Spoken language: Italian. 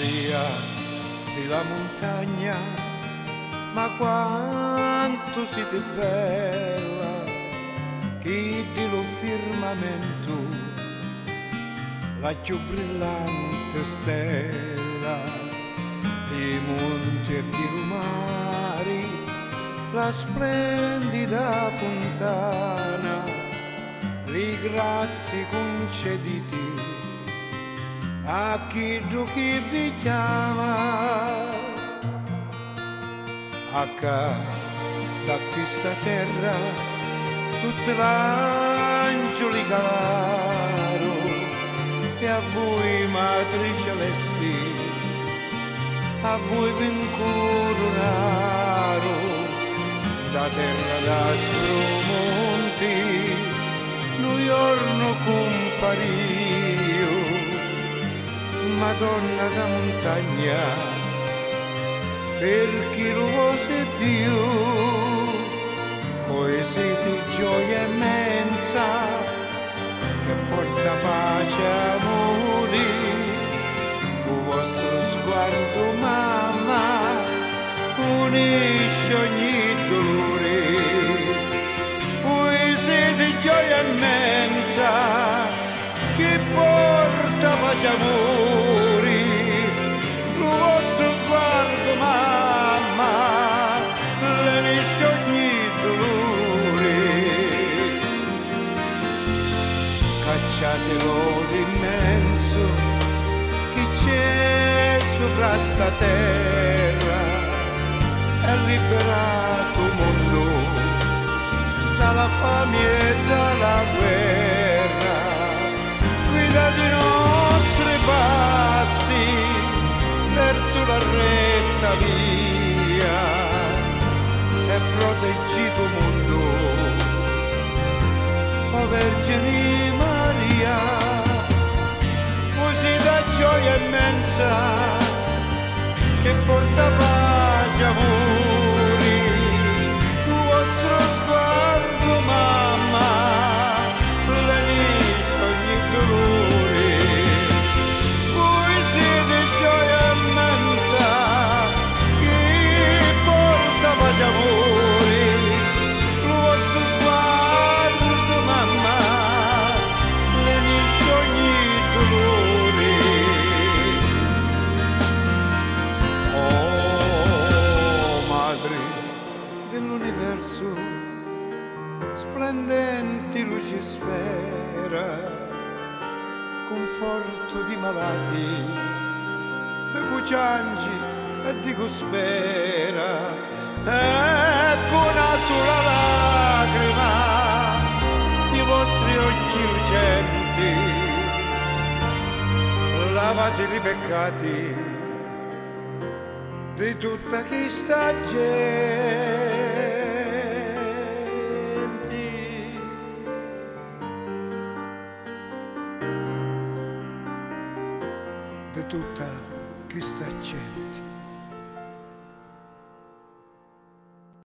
Maria della montagna, ma quanto siete bella, chi dello firmamento, la più brillante stella, di monti e di lumari, la splendida fontana, li grazie concediti a chi vi chiama. Acca da questa terra tutti l'angeli calaro, e a voi madri celesti, a voi vincoronaro, da terra da monti, noi giorno compario, Madonna da montagna, per chi lo vuole Dio, voi siete gioia immensa, che porta pace e amore, il vostro sguardo mamma, unisce ogni dolore, voi siete gioia immensa, che porta pace e amore, il vostro sguardo mamma, lenisce ogni dolore. Cacciatelo d'immenso che c'è sopra sta terra, è liberato mondo dalla fame e dalla guerra, guida i nostri passi verso la retta via, è proteggito mondo, o Vergine Maria, così da gioia immensa che porta pace e amore, il vostro sguardo mamma, lenisce ogni dolore, voi siete gioia immensa che porta pace e amore, il vostro sguardo mamma, lenisce ogni dolore. Oh madre dell'universo, splendenti luci sfera, conforto di malati, di cuciangi e di cospera, ecco una sola lacrima di vostri occhi lucenti, lavate i peccati di tutta questa gente, di tutta questa gente.